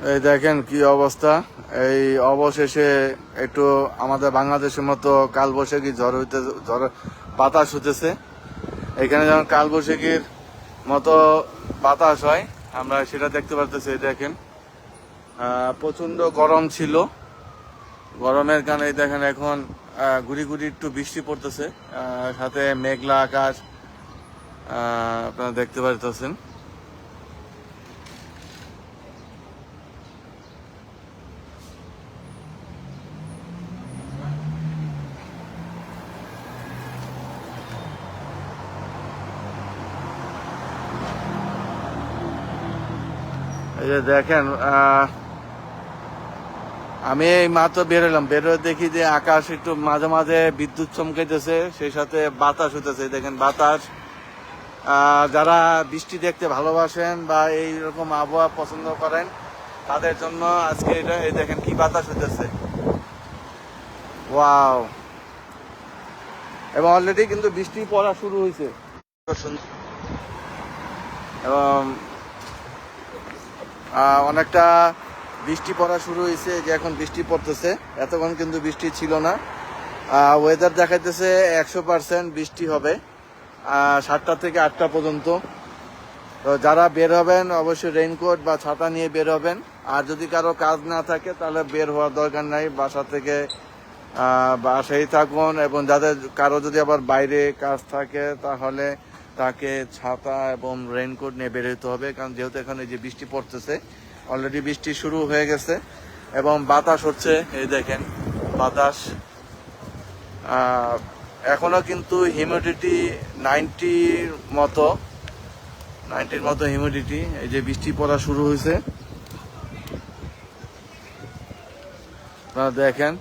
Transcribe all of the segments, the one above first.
এই দেখেন কি অবস্থা। এই অবশেষে একটু আমাদের বাংলাদেশের মতো কালবৈশাখী ঝড় বাতাস হতেছে। এখানে যেমন কালবৈশাখীর মতো বাতাস হয় আমরা সেটা দেখতে পারতেছি। দেখেন প্রচন্ড গরম ছিল, গরমের কারণে দেখেন এখন গুড়ি গুড়ি একটু বৃষ্টি পড়তেছে, সাথে মেঘলা আকাশ আপনারা দেখতে পারতেছেন। এই যে দেখেন আমি এই মাত্র বেরোলাম, বেরোয় দেখি যে আকাশ একটু মাঝে মাঝে বিদ্যুৎ চমকাইতেছে, সেই সাথে বাতাস হইতেছে। দেখেন বাতাস, যারা বৃষ্টি দেখতে ভালোবাসেন বা এইরকম আবহাওয়া পছন্দ করেন তাদের জন্য আজকে এটা এই দেখেন কি বাতাস হইতেছে, ওয়াও। এবং অলরেডি কিন্তু বৃষ্টি পড়া শুরু হয়েছে এবং অনেকটা বৃষ্টি পড়া শুরু হয়েছে, যে এখন বৃষ্টি পড়তেছে। এতক্ষণ কিন্তু বৃষ্টি ছিল না। ওয়েদার দেখাইতেছে 100% বৃষ্টি হবে 7টা থেকে 8টা পর্যন্ত। তো যারা বের হবেন অবশ্যই রেইনকোট বা ছাতা নিয়ে বের হবেন। আর যদি কারো কাজ না থাকে তাহলে বের হওয়ার দরকার নাই, বাসা থেকে বাসায় থাকুন। এবং যাদের কারো যদি আবার বাইরে কাজ থাকে তাহলে তাকে ছাতা এবং রেইনকোট নিয়ে বের হতে হবে, কারণ যেহেতু এখানে যে বৃষ্টি পড়তেছে, অলরেডি বৃষ্টি শুরু হয়ে গেছে এবং বাতাস হচ্ছে। এই দেখেন বাতাস, এখনো কিন্তু হিউমিডিটি 90-র মতো হিউমিডিটি। এই যে বৃষ্টি পড়া শুরু হয়েছে, আপনারা দেখেন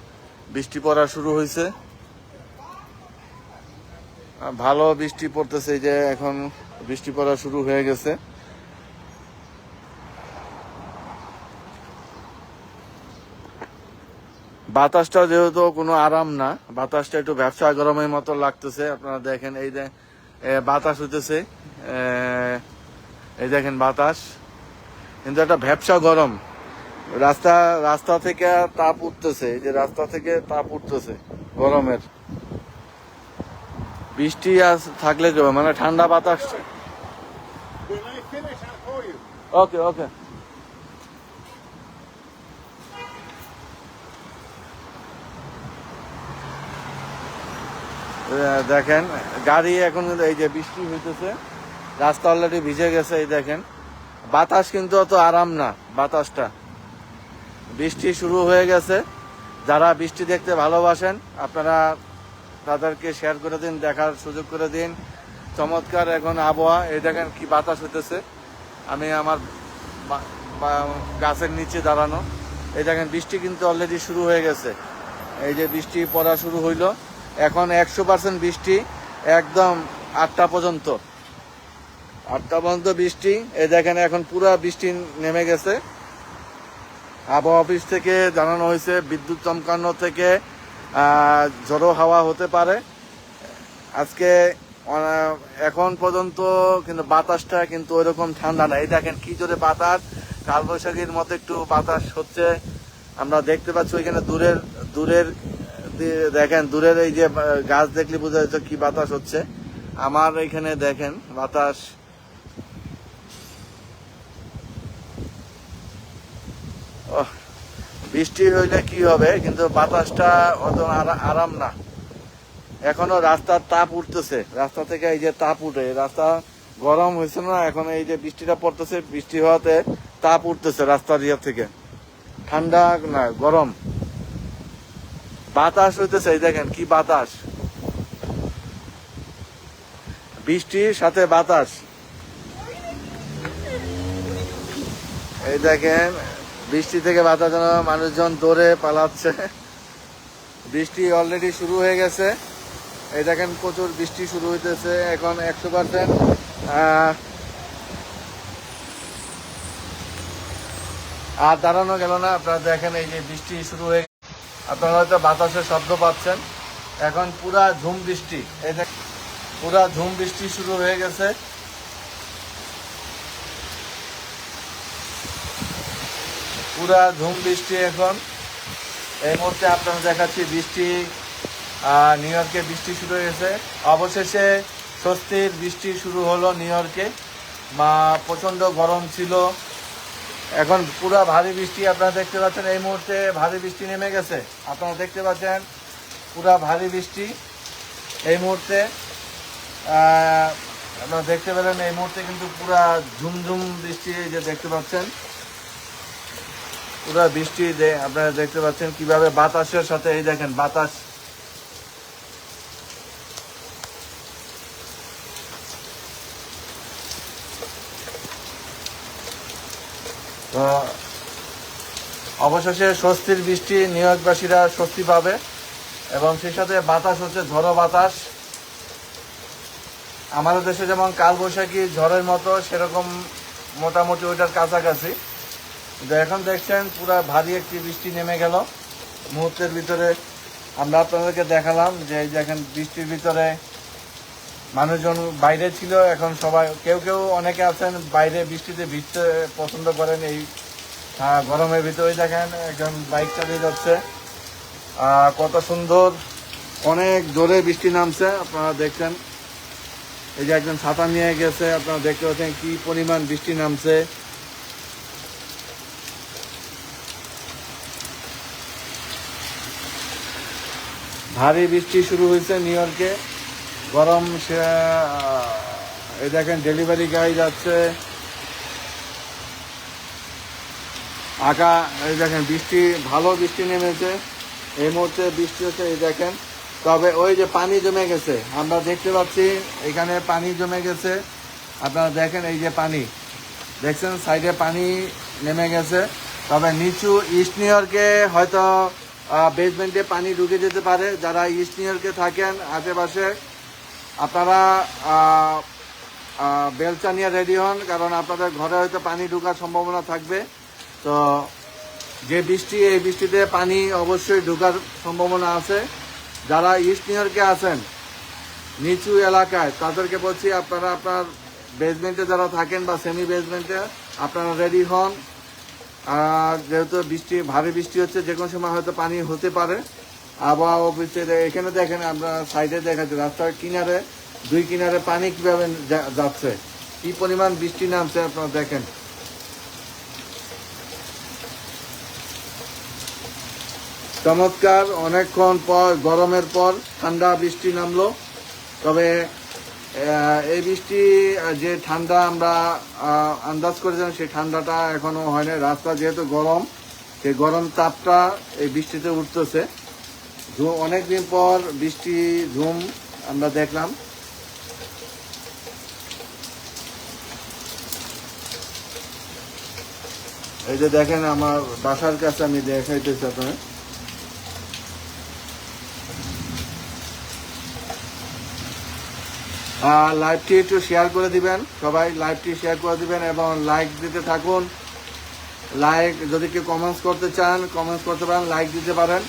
বৃষ্টি পড়া শুরু হয়েছে, ভালো বৃষ্টি পড়তেছে। এই যে এখন বৃষ্টি পড়া শুরু হয়ে গেছে। বাতাসটা যেহেতু কোনো আরাম না, বাতাসটা একটু ব্যবসা গরমের মতো লাগতেছে। আপনারা দেখেন এই যে বাতাস হইতেছে, এই দেখেন বাতাস, কিন্তু একটা ভ্যাপসা গরম। রাস্তা থেকে তাপ উঠতেছে, এই যে রাস্তা থেকে তাপ উঠতেছে গরমের। বৃষ্টি থাকলে মানে ঠান্ডা বাতাস। ওকে ওকে। দেখেন গাড়ি এখন এই যে বৃষ্টি হইতেছে, রাস্তা অলরেডি ভিজে গেছে। এই দেখেন বাতাস কিন্তু অত আরাম না বাতাসটা। বৃষ্টি শুরু হয়ে গেছে, যারা বৃষ্টি দেখতে ভালোবাসেন আপনারা তাদেরকে শেয়ার করে দিন, দেখার সুযোগ করে দিন। চমৎকার এখন আবহাওয়া। এই দেখেন কি বাতাস হইতেছে, আমি আমার গাছের নিচে দাঁড়ানো। এই দেখেন বৃষ্টি কিন্তু অলরেডি শুরু হয়ে গেছে। এই যে বৃষ্টি পড়া শুরু হইলো, এখন 100% বৃষ্টি, একদম 8টা পর্যন্ত বৃষ্টি। এই দেখেন এখন পুরা বৃষ্টি নেমে গেছে। আবহাওয়া অফিস থেকে জানানো হয়েছে বিদ্যুৎ চমকানো থেকে ঝড়ো হাওয়া হতে পারে আজকে। এখন পর্যন্ত কিন্তু বাতাসটা কিন্তু ওইরকম ঠান্ডা না। এই দেখেন কি জোরে বাতাস, কালবৈশাখীর মতো একটু বাতাস হচ্ছে। আমরা দেখতে পাচ্ছি ওইখানে দূরের দেখেন, দূরের এই যে গাছ দেখলে বোঝা যাচ্ছে কি বাতাস হচ্ছে। আমার এখানে দেখেন বাতাস, বৃষ্টি হইলে কি হবে, কিন্তু বাতাসটা অত আরাম না। এখনো রাস্তার তাপ উঠতেছে, রাস্তা থেকে এই যে তাপ উঠে, রাস্তা গরম হয়েছে না, এখন এই যে বৃষ্টিটা পড়তেছে, বৃষ্টি হওয়াতে তাপ উঠতেছে রাস্তার ইয়ে থেকে, ঠান্ডা না গরম বাতাস হইতেছে। এই দেখেন কি বাতাস, বৃষ্টির সাথে বাতাস। এই দেখেন বৃষ্টি থেকে বাতাস, মানুষজন দৌড়ে পালাচ্ছে। বৃষ্টি অলরেডি শুরু হয়ে গেছে। এই দেখেন প্রচুর বৃষ্টি শুরু হইতেছে এখন 100%। আর দাঁড়ানো গেল না। আপনারা দেখেন এই যে বৃষ্টি শুরু হয়ে, আপনারা হয়তো বাতাসের শব্দ পাচ্ছেন। এখন পুরা ঝুম বৃষ্টি, এই দেখেন পুরা ঝুম বৃষ্টি শুরু হয়ে গেছে। পুরা ঝুম বৃষ্টি এখন। এই মুহূর্তে আপনারা দেখাচ্ছি বৃষ্টি, নিউ ইয়র্কে বৃষ্টি শুরু হয়েছে। অবশেষে স্বস্তির বৃষ্টি শুরু হলো নিউ ইয়র্কে। প্রচণ্ড গরম ছিল, এখন পুরা ভারী বৃষ্টি আপনারা দেখতে পাচ্ছেন। এই মুহূর্তে ভারী বৃষ্টি নেমে গেছে, আপনারা দেখতে পাচ্ছেন পুরা ভারী বৃষ্টি এই মুহূর্তে। আপনারা দেখতে পেলেন এই মুহূর্তে কিন্তু পুরা ঝুমঝুম বৃষ্টি যে দেখতে পাচ্ছেন, পুরা বৃষ্টি আপনারা দেখতে পাচ্ছেন কিভাবে বাতাসের সাথে। এই দেখেন বাতাস, তো অবশেষে স্বস্তির বৃষ্টি, নিউ ইয়র্কবাসীরা স্বস্তি পাবে। এবং সেই সাথে বাতাস হচ্ছে ঝড়ো বাতাস। আমাদের দেশে যেমন কালবৈশাখী ঝড়ের মতো, সেরকম মোটামুটি ওইটার কাছাকাছি। কিন্তু এখন দেখছেন পুরা ভারী একটি বৃষ্টি নেমে গেল মুহূর্তের ভিতরে। আমরা আপনাদেরকে দেখালাম যে এই দেখেন বৃষ্টির ভিতরে মানুষজন বাইরে ছিল, এখন সবাই কেউ কেউ অনেকে আছেন বাইরে বৃষ্টিতে ভিজতে পছন্দ করেন। এই গরমের ভিতরে দেখেন একজন বাইক চালিয়ে যাচ্ছে, কত সুন্দর, অনেক জোরে বৃষ্টি নামছে। আপনারা দেখছেন এই যে একজন ছাতা নিয়ে গেছে, আপনারা দেখতে পাচ্ছেন কি পরিমাণ বৃষ্টি নামছে। ভারী বৃষ্টি শুরু হয়েছে নিউ ইয়র্কে, গরম। এই দেখেন ডেলিভারি গাড়ি যাচ্ছে, এই দেখেন বৃষ্টি, ভালো বৃষ্টি নেমেছে এই মুহূর্তে বৃষ্টি হচ্ছে। এই দেখেন, তবে ওই যে পানি জমে গেছে, আমরা দেখতে পাচ্ছি এখানে পানি জমে গেছে। আপনারা দেখেন এই যে পানি দেখছেন, সাইডে পানি নেমে গেছে। তবে নিচু ইস্ট নিউ ইয়র্কে হয়তো বেসমেন্টে পানি ঢুকে যেতে পারে। যারা ইস্ট নিউ ইয়র্কে থাকেন আশেপাশে, আপনারা বেলচা নিয়ে রেডি হন, কারণ আপনাদের ঘরে হয়তো পানি ঢোকার সম্ভাবনা থাকবে। তো যে বৃষ্টি, এই বৃষ্টিতে পানি অবশ্যই ঢোকার সম্ভাবনা আছে। যারা ইস্ট নিউ ইয়র্কে আছেন নিচু এলাকায়, তাদেরকে বলছি আপনারা আপনার বেসমেন্টে যারা থাকেন বা সেমি বেসমেন্টে, আপনারা রেডি হন। আর যেহেতু বৃষ্টি, ভারী বৃষ্টি হচ্ছে, যে কোনো সময় হয়তো পানি হতে পারে। আবহাওয়া অফিসে এখানে দেখেন, আমরা সাইডে দেখাচ্ছি রাস্তার কিনারে, দুই কিনারে পানি কিভাবে যাচ্ছে, কি পরিমাণ বৃষ্টি নামছে আপনারা দেখেন। চমৎকার, অনেকক্ষণ পর, গরমের পর ঠান্ডা বৃষ্টি নামলো। তবে এই বৃষ্টি যে ঠান্ডা আমরা আন্দাজ করেছিলাম, সেই ঠান্ডাটা এখনো হয়নি। রাস্তা যেহেতু গরম, সেই গরম তাপটা এই বৃষ্টিতে উঠতেছে। অনেকদিন পর বৃষ্টি ঝুম আমরা দেখলাম। এই যে দেখেন আমার বাসার কাছে আমি দেখাইতেছি আপনার। লাইভটি একটু শেয়ার করে দিবেন, সবাই লাইভটি শেয়ার করে দিবেন এবং লাইক দিতে থাকুন। লাইক, যদি কেউ কমেন্টস করতে চান কমেন্টস করতে পারেন, লাইক দিতে পারেন,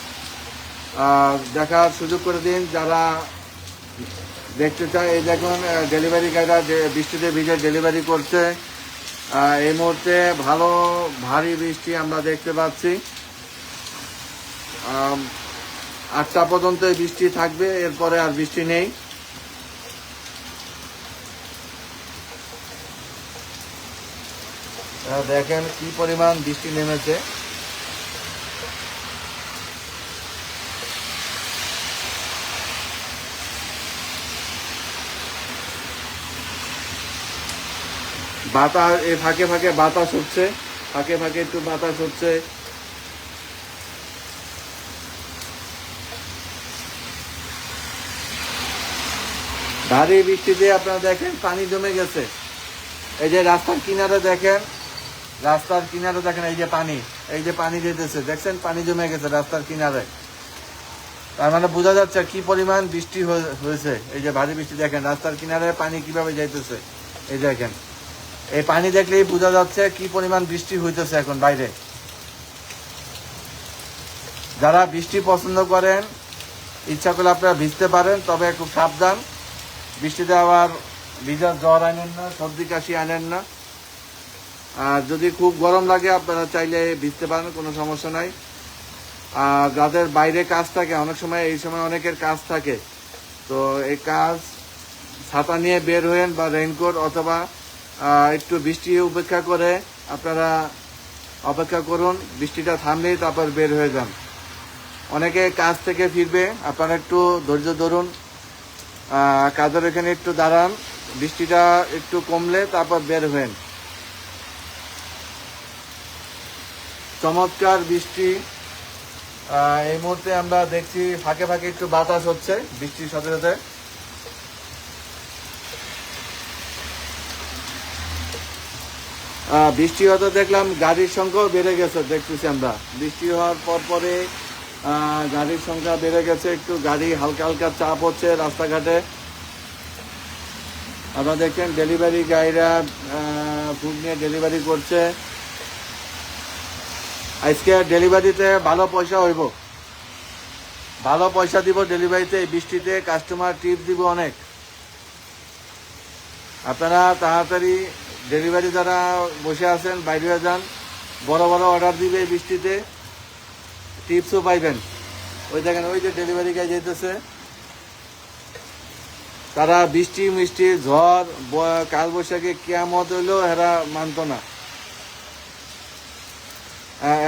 দেখার সুযোগ করে দিন যারা দেখতে চায়। এই দেখুন ডেলিভারি গাড়িরা বৃষ্টিতে ভিজে ডেলিভারি করছে। এই মুহূর্তে ভালো ভারী বৃষ্টি আমরা দেখতে পাচ্ছি। 8টা পর্যন্ত বৃষ্টি থাকবে, এরপরে আর বৃষ্টি নেই। দেখেন কি পরিমাণ বৃষ্টি নেমেছে। বাতাস, এই ফাঁকে ফাঁকে বাতাস হচ্ছে, ফাঁকে ফাঁকে একটু বাতাস হচ্ছে। ভারী বৃষ্টিতে আপনারা দেখেন পানি জমে গেছে। এই যে রাস্তার কিনারে দেখেন, রাস্তার কিনারে দেখেন এই যে পানি, এই যে পানি যেতেছে, দেখছেন পানি জমে গেছে রাস্তার কিনারে। তার মানে বোঝা যাচ্ছে কি পরিমাণ বৃষ্টি হয়েছে। এই যে ভারী বৃষ্টি দেখেন, রাস্তার কিনারে পানি কিভাবে যাইতেছে। এই দেখেন, এই পানি দেখলেই বোঝা যাচ্ছে কি পরিমাণ বৃষ্টি হইতেছে এখন বাইরে। যারা বৃষ্টি পছন্দ করেন, ইচ্ছা করলে আপনারা ভিজতে পারেন, তবে খুব সাবধান। বৃষ্টিতে আবার ভিজার জ্বর আনেন না, সর্দি কাশি আনেন না। আর যদি খুব গরম লাগে আপনারা চাইলে ভিজতে পারেন, কোনো সমস্যা নাই। আর যাদের বাইরে কাজ থাকে, অনেক সময় এই সময় অনেকের কাজ থাকে, তো এই কাজ ছাতা নিয়ে বের হয়েন বা রেইনকোট, অথবা একটু বৃষ্টি উপেক্ষা করে আপনারা অপেক্ষা করুন, বৃষ্টিটা থামলেই তারপর বের হয়ে যান। অনেকে কাজ থেকে ফিরবে, আপনারা একটু ধৈর্য ধরুন, কাজের এখানে একটু দাঁড়ান, বৃষ্টিটা একটু কমলে তারপর বের হয়েন। চমৎকার বৃষ্টি এই মুহূর্তে আমরা দেখছি, ফাঁকে ফাঁকে একটু বাতাস হচ্ছে বৃষ্টির সাথে সাথে। বৃষ্টি হতে দেখলাম গাড়ির সংখ্যাও বেড়ে গেছে, দেখতেছি আমরা বৃষ্টি হওয়ার পর পরে গাড়ির সংখ্যা বেড়ে গেছে, একটু গাড়ি হালকা হালকা চাপ হচ্ছে রাস্তাঘাটে। আপনারা দেখছেন ডেলিভারি গাড়িরা ফুড নিয়ে ডেলিভারি করছে। আজকে ডেলিভারিতে ভালো পয়সা হইব, ভালো পয়সা দিব ডেলিভারিতে। এই বৃষ্টিতে কাস্টমার টিপ দিব অনেক। আপনারা তাড়াতাড়ি ডেলিভারি যারা বসে আছেন বাইরে যান, বড় বড় অর্ডার দিবে এই বৃষ্টিতে, টিপসও পাইবেন। ওই দেখেন, ওই যে ডেলিভারি গাই যেতেছে, তারা বৃষ্টি মিষ্টি ঝড় কাল বৈশাখী কেয়ামত হইলেও এরা মানত না।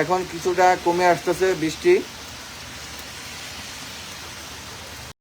এখন কিছুটা কমে আসতেছে বৃষ্টি।